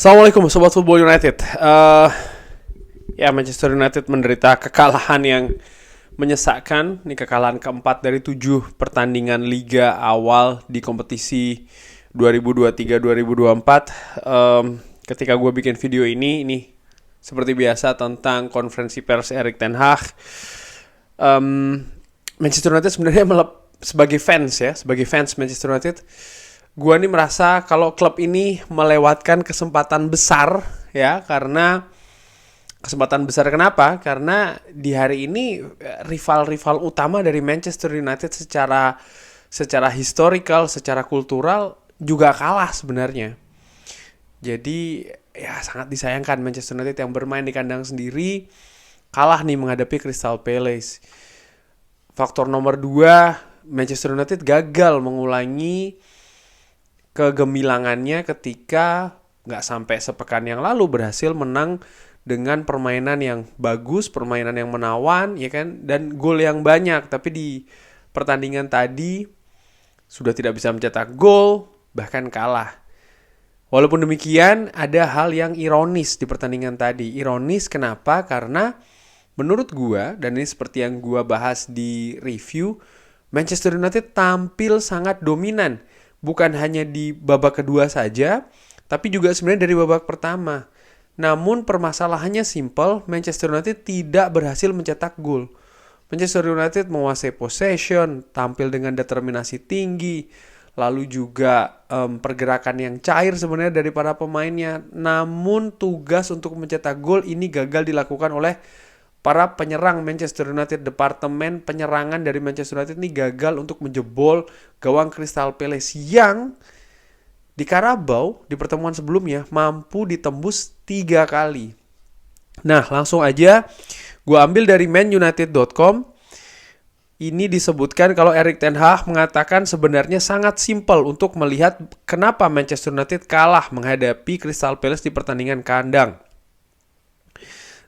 Assalamualaikum Sobat Football United. Manchester United menderita kekalahan yang menyesakkan. Ini kekalahan keempat dari 7 pertandingan Liga awal di kompetisi 2023-2024. Ketika gue bikin video ini seperti biasa tentang konferensi pers Erik ten Hag. Manchester United sebenarnya sebagai fans Manchester United, gue nih merasa kalau klub ini melewatkan kesempatan besar ya, karena kesempatan besar kenapa? Karena di hari ini rival-rival utama dari Manchester United secara historical, secara kultural juga kalah sebenarnya. Jadi ya sangat disayangkan Manchester United yang bermain di kandang sendiri kalah nih menghadapi Crystal Palace. Faktor nomor 2, Manchester United gagal mengulangi kegemilangannya ketika nggak sampai sepekan yang lalu berhasil menang dengan permainan yang bagus, permainan yang menawan, ya kan, dan gol yang banyak. Tapi di pertandingan tadi sudah tidak bisa mencetak gol, bahkan kalah. Walaupun demikian, ada hal yang ironis di pertandingan tadi. Ironis kenapa? Karena menurut gua, dan ini seperti yang gua bahas di review, Manchester United tampil sangat dominan. Bukan hanya di babak kedua saja, tapi juga sebenarnya dari babak pertama. Namun permasalahannya simple, Manchester United tidak berhasil mencetak gol. Manchester United menguasai possession, tampil dengan determinasi tinggi, lalu juga pergerakan yang cair sebenarnya dari para pemainnya. Namun tugas untuk mencetak gol ini gagal dilakukan oleh para penyerang Manchester United. Departemen penyerangan dari Manchester United ini gagal untuk menjebol gawang Crystal Palace yang di Carabao di pertemuan sebelumnya mampu ditembus 3 kali. Nah, langsung aja gue ambil dari manunited.com. Ini disebutkan kalau Erik ten Hag mengatakan sebenarnya sangat simpel untuk melihat kenapa Manchester United kalah menghadapi Crystal Palace di pertandingan kandang.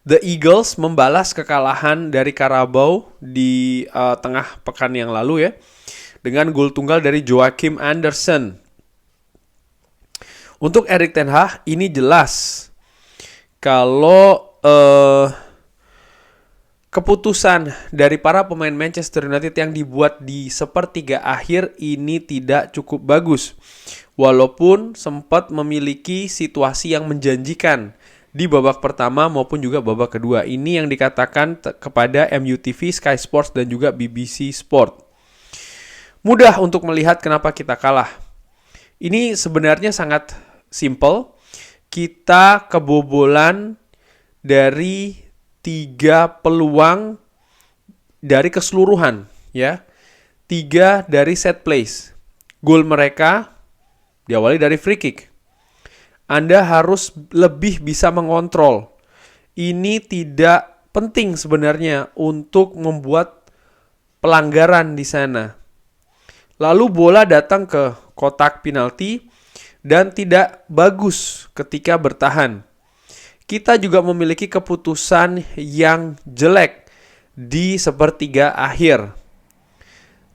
The Eagles membalas kekalahan dari Carabao di tengah pekan yang lalu ya, dengan gol tunggal dari Joachim Andersen. Untuk Erik ten Hag ini jelas kalau keputusan dari para pemain Manchester United yang dibuat di sepertiga akhir ini tidak cukup bagus. Walaupun sempat memiliki situasi yang menjanjikan di babak pertama maupun juga babak kedua. Ini yang dikatakan kepada MUTV, Sky Sports, dan juga BBC Sport. Mudah untuk melihat kenapa kita kalah. Ini sebenarnya sangat simple. Kita kebobolan dari 3 peluang dari keseluruhan, ya. 3 dari set plays. Gol mereka diawali dari free kick. Anda harus lebih bisa mengontrol. Ini tidak penting sebenarnya untuk membuat pelanggaran di sana. Lalu bola datang ke kotak penalti dan tidak bagus ketika bertahan. Kita juga memiliki keputusan yang jelek di sepertiga akhir.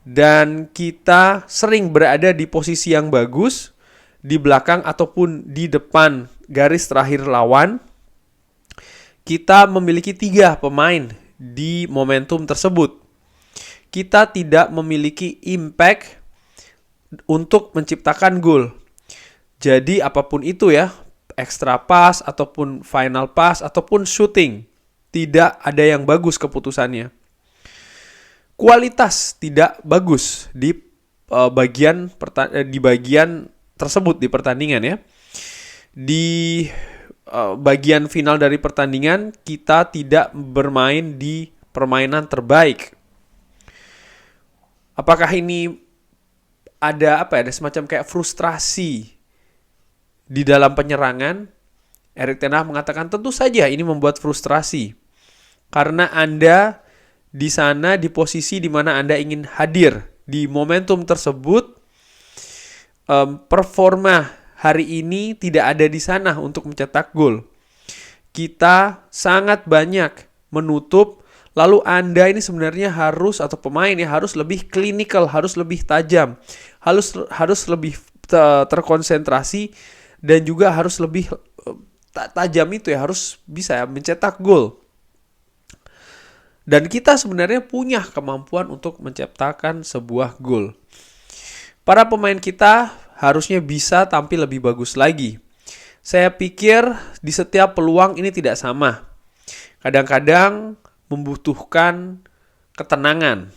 Dan kita sering berada di posisi yang bagus di belakang ataupun di depan garis terakhir lawan. Kita memiliki 3 pemain di momentum tersebut. Kita tidak memiliki impact untuk menciptakan gol. Jadi apapun itu ya, extra pass ataupun final pass ataupun shooting, tidak ada yang bagus keputusannya. Kualitas tidak bagus di bagian tersebut di pertandingan ya. Di bagian final dari pertandingan kita tidak bermain di permainan terbaik. Apakah ini ada semacam kayak frustrasi di dalam penyerangan? Erik ten Hag mengatakan tentu saja ini membuat frustrasi. Karena Anda di sana di posisi di mana Anda ingin hadir di momentum tersebut. Performa hari ini tidak ada di sana untuk mencetak gol. Kita sangat banyak menutup. Lalu Anda ini sebenarnya harus, atau pemain ya, harus lebih clinical, harus lebih tajam, harus lebih terkonsentrasi, dan juga harus lebih tajam itu ya, harus bisa ya mencetak gol. Dan kita sebenarnya punya kemampuan untuk menciptakan sebuah gol. Para pemain kita harusnya bisa tampil lebih bagus lagi. Saya pikir di setiap peluang ini tidak sama. Kadang-kadang membutuhkan ketenangan.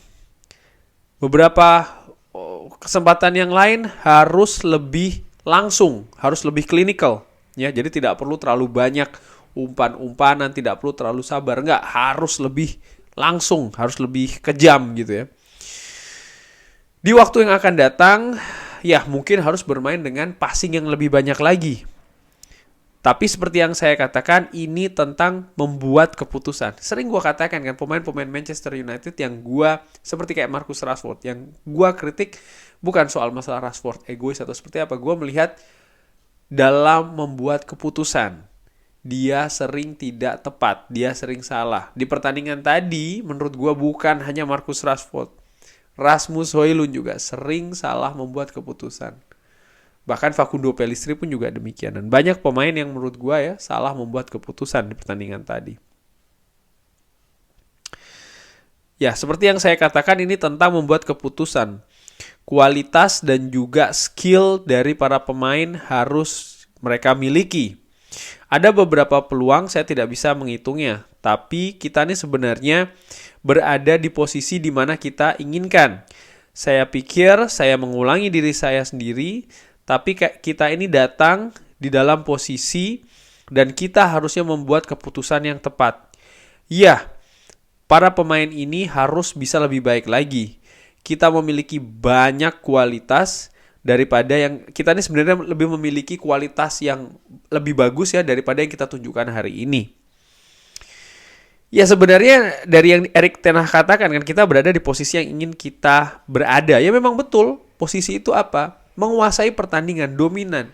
Beberapa kesempatan yang lain harus lebih langsung, harus lebih klinikal. Ya, jadi tidak perlu terlalu banyak umpan-umpanan, tidak perlu terlalu sabar. Enggak, harus lebih langsung, harus lebih kejam gitu ya. Di waktu yang akan datang, ya mungkin harus bermain dengan passing yang lebih banyak lagi. Tapi seperti yang saya katakan, ini tentang membuat keputusan. Sering gue katakan kan, pemain-pemain Manchester United yang gue, seperti kayak Marcus Rashford, yang gue kritik bukan soal masalah Rashford egois atau seperti apa. Gue melihat dalam membuat keputusan, dia sering tidak tepat, dia sering salah. Di pertandingan tadi, menurut gue bukan hanya Marcus Rashford, Rasmus Højlund juga sering salah membuat keputusan. Bahkan Facundo Pellistri pun juga demikian. Dan banyak pemain yang menurut gue ya salah membuat keputusan di pertandingan tadi. Ya, seperti yang saya katakan, ini tentang membuat keputusan. Kualitas dan juga skill dari para pemain harus mereka miliki. Ada beberapa peluang saya tidak bisa menghitungnya, tapi kita ini sebenarnya berada di posisi di mana kita inginkan. Saya pikir saya mengulangi diri saya sendiri, tapi kita ini datang di dalam posisi dan kita harusnya membuat keputusan yang tepat. Ya, para pemain ini harus bisa lebih baik lagi. Kita memiliki banyak kualitas daripada yang kita ini sebenarnya lebih memiliki kualitas yang lebih bagus ya daripada yang kita tunjukkan hari ini. Ya sebenarnya dari yang Erik ten Hag katakan kan, kita berada di posisi yang ingin kita berada. Ya memang betul, posisi itu apa? Menguasai pertandingan, dominan.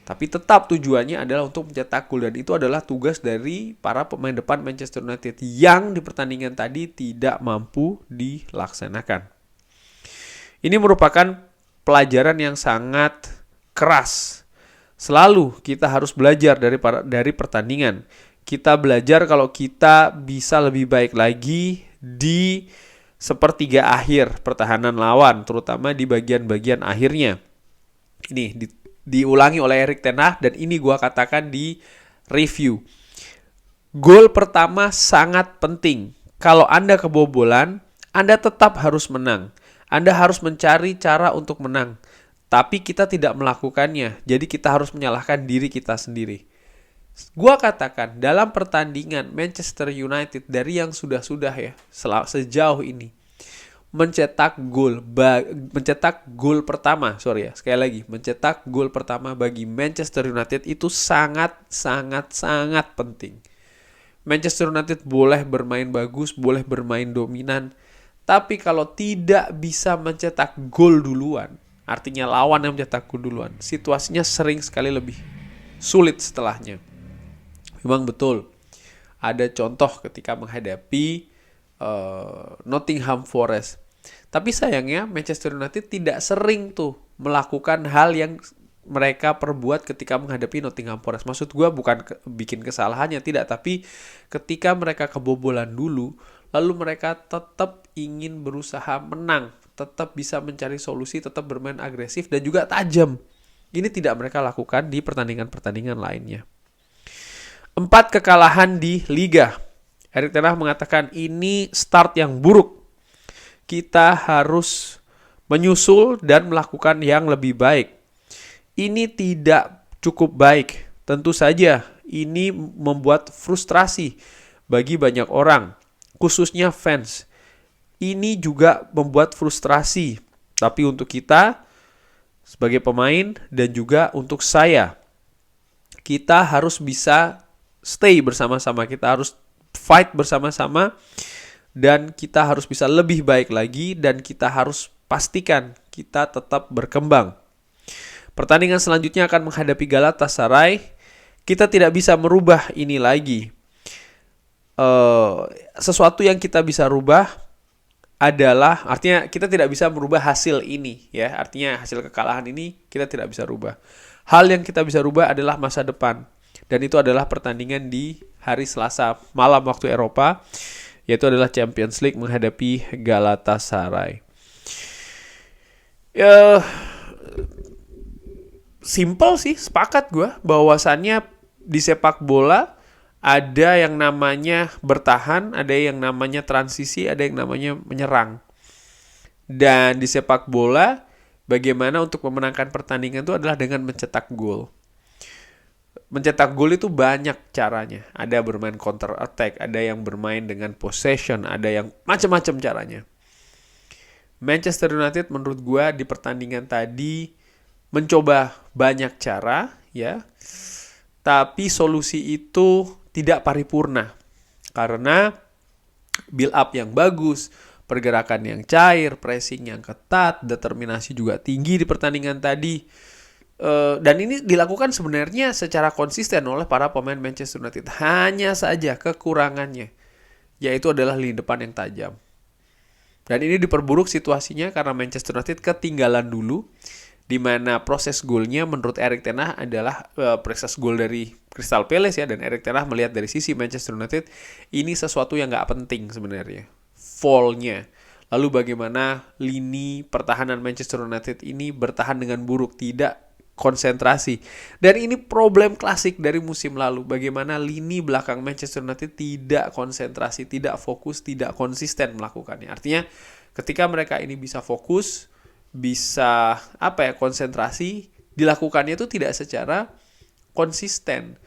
Tapi tetap tujuannya adalah untuk mencetak gol, dan itu adalah tugas dari para pemain depan Manchester United yang di pertandingan tadi tidak mampu dilaksanakan. Ini merupakan pelajaran yang sangat keras. Selalu kita harus belajar dari pertandingan. Kita belajar kalau kita bisa lebih baik lagi di sepertiga akhir pertahanan lawan, terutama di bagian-bagian akhirnya. Ini diulangi oleh Erik ten Hag dan ini gua katakan di review. Gol pertama sangat penting. Kalau Anda kebobolan, Anda tetap harus menang. Anda harus mencari cara untuk menang. Tapi kita tidak melakukannya. Jadi kita harus menyalahkan diri kita sendiri. Gua katakan dalam pertandingan Manchester United dari yang sudah-sudah ya sejauh ini, mencetak gol pertama bagi Manchester United itu sangat penting. Manchester United boleh bermain bagus, boleh bermain dominan, tapi kalau tidak bisa mencetak gol duluan, artinya lawan yang mencetak gol duluan, situasinya sering sekali lebih sulit setelahnya. Memang betul, ada contoh ketika menghadapi Nottingham Forest. Tapi sayangnya Manchester United tidak sering tuh melakukan hal yang mereka perbuat ketika menghadapi Nottingham Forest. Maksud gue bukan bikin kesalahannya, tidak. Tapi ketika mereka kebobolan dulu, lalu mereka tetap ingin berusaha menang, tetap bisa mencari solusi, tetap bermain agresif dan juga tajam. Ini tidak mereka lakukan di pertandingan-pertandingan lainnya. 4 kekalahan di Liga. Erik ten Hag mengatakan ini start yang buruk. Kita harus menyusul dan melakukan yang lebih baik. Ini tidak cukup baik. Tentu saja ini membuat frustrasi bagi banyak orang, khususnya fans. Ini juga membuat frustrasi. Tapi untuk kita sebagai pemain dan juga untuk saya, kita harus bisa stay bersama-sama, kita harus fight bersama-sama, dan kita harus bisa lebih baik lagi, dan kita harus pastikan kita tetap berkembang. Pertandingan selanjutnya akan menghadapi Galatasaray. Kita tidak bisa merubah ini lagi. Sesuatu yang kita bisa rubah adalah, artinya kita tidak bisa merubah hasil ini, ya. Artinya hasil kekalahan ini kita tidak bisa rubah. Hal yang kita bisa rubah adalah masa depan. dan itu adalah pertandingan di hari Selasa malam waktu Eropa, yaitu adalah Champions League menghadapi Galatasaray. Simple sih, sepakat gue bahwasannya di sepak bola ada yang namanya bertahan, ada yang namanya transisi, ada yang namanya menyerang. Dan di sepak bola, bagaimana untuk memenangkan pertandingan itu adalah dengan mencetak gol. Mencetak gol itu banyak caranya. Ada bermain counter attack, ada yang bermain dengan possession, ada yang macam-macam caranya. Manchester United menurut gue di pertandingan tadi mencoba banyak cara, ya. Tapi solusi itu tidak paripurna. Karena build up yang bagus, pergerakan yang cair, pressing yang ketat, determinasi juga tinggi di pertandingan tadi. Dan ini dilakukan sebenarnya secara konsisten oleh para pemain Manchester United. Hanya saja kekurangannya, yaitu adalah lini depan yang tajam. Dan ini diperburuk situasinya karena Manchester United ketinggalan dulu, di mana proses golnya menurut Erik ten Hag adalah proses gol dari Crystal Palace ya, dan Erik ten Hag melihat dari sisi Manchester United ini sesuatu yang nggak penting sebenarnya, fall-nya. Lalu bagaimana lini pertahanan Manchester United ini bertahan dengan buruk, tidak konsentrasi. Dan ini problem klasik dari musim lalu, bagaimana lini belakang Manchester United tidak konsentrasi, tidak fokus, tidak konsisten melakukannya. Artinya ketika mereka ini bisa fokus, bisa konsentrasi, dilakukannya itu tidak secara konsisten.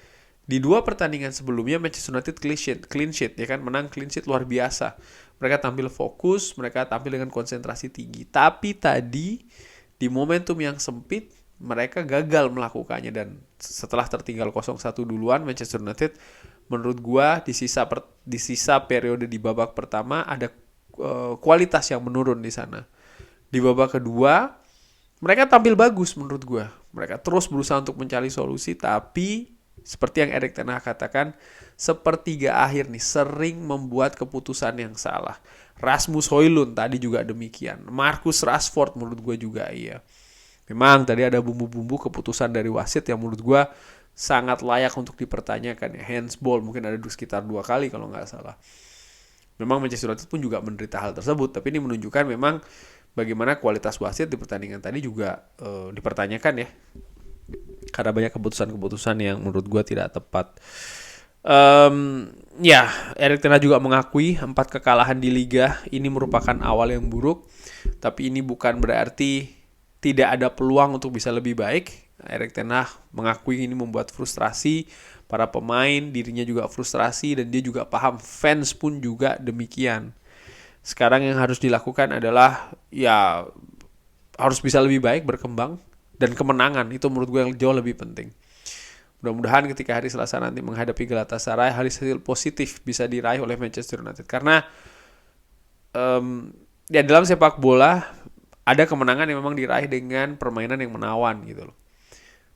Di 2 pertandingan sebelumnya Manchester United clean sheet ya kan, menang clean sheet luar biasa. Mereka tampil fokus, mereka tampil dengan konsentrasi tinggi. Tapi tadi di momentum yang sempit mereka gagal melakukannya, dan setelah tertinggal 0-1 duluan Manchester United menurut gua di sisa periode di babak pertama ada kualitas yang menurun di sana. Di babak kedua mereka tampil bagus menurut gue. Mereka terus berusaha untuk mencari solusi, tapi seperti yang Erik ten Hag katakan, sepertiga akhir nih sering membuat keputusan yang salah. Rasmus Højlund tadi juga demikian. Marcus Rashford menurut gue juga iya. Memang tadi ada bumbu-bumbu keputusan dari wasit yang menurut gue sangat layak untuk dipertanyakan ya. Handsball mungkin ada sekitar 2 kali kalau nggak salah. Memang Manchester United pun juga menderita hal tersebut, tapi ini menunjukkan memang bagaimana kualitas wasit di pertandingan tadi juga dipertanyakan ya. Karena banyak keputusan-keputusan yang menurut gue tidak tepat. Erik ten Hag juga mengakui 4 kekalahan di Liga ini merupakan awal yang buruk. Tapi ini bukan berarti tidak ada peluang untuk bisa lebih baik. Erik ten Hag mengakui ini membuat frustrasi para pemain, dirinya juga frustrasi, dan dia juga paham fans pun juga demikian. Sekarang yang harus dilakukan adalah ya harus bisa lebih baik, berkembang, dan kemenangan itu menurut gue yang jauh lebih penting. Mudah-mudahan ketika hari Selasa nanti menghadapi Galatasaray, hasil positif bisa diraih oleh Manchester United. Karena dalam sepak bola ada kemenangan yang memang diraih dengan permainan yang menawan gitu loh.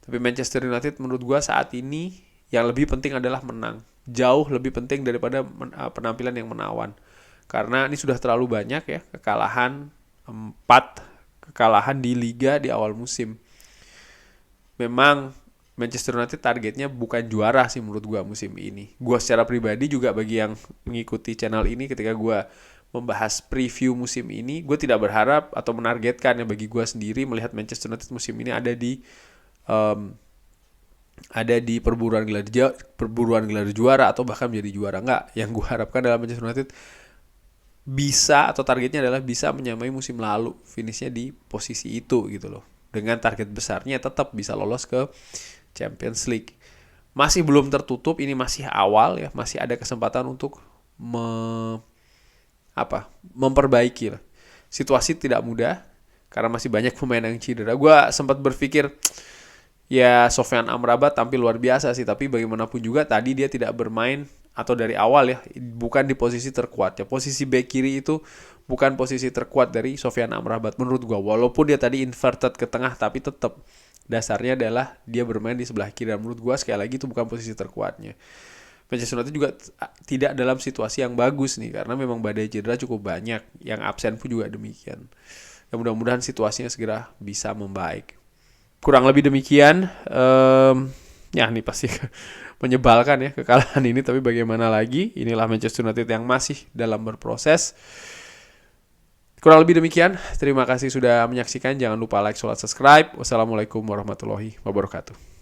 Tapi Manchester United menurut gue saat ini yang lebih penting adalah menang. Jauh lebih penting daripada penampilan yang menawan. Karena ini sudah terlalu banyak ya kekalahan, 4 kekalahan di Liga di awal musim. Memang Manchester United targetnya bukan juara sih menurut gue musim ini. Gue secara pribadi juga, bagi yang mengikuti channel ini, ketika gue membahas preview musim ini, gue tidak berharap atau menargetkan ya, bagi gue sendiri melihat Manchester United musim ini ada di perburuan gelar juara atau bahkan menjadi juara. Enggak, yang gue harapkan dalam Manchester United bisa, atau targetnya adalah bisa menyamai musim lalu, finishnya di posisi itu gitu loh. Dengan target besarnya tetap bisa lolos ke Champions League. Masih belum tertutup, ini masih awal ya, masih ada kesempatan untuk memperbaiki lah. Situasi tidak mudah karena masih banyak pemain yang cedera. Gue sempat berpikir ya Sofyan Amrabat tampil luar biasa sih, tapi bagaimanapun juga tadi dia tidak bermain, atau dari awal ya, bukan di posisi terkuat ya. Posisi bek kiri itu bukan posisi terkuat dari Sofyan Amrabat menurut gue. Walaupun dia tadi inverted ke tengah, tapi tetap dasarnya adalah dia bermain di sebelah kiri. Dan menurut gue sekali lagi itu bukan posisi terkuatnya. Manchester United juga tidak dalam situasi yang bagus nih, karena memang badai cedera cukup banyak. Yang absen pun juga demikian. Ya mudah-mudahan situasinya segera bisa membaik. Kurang lebih demikian. Ya ini pasti menyebalkan ya kekalahan ini, tapi bagaimana lagi, inilah Manchester United yang masih dalam berproses. Kurang lebih demikian, terima kasih sudah menyaksikan, jangan lupa like, subscribe. Wassalamualaikum warahmatullahi wabarakatuh.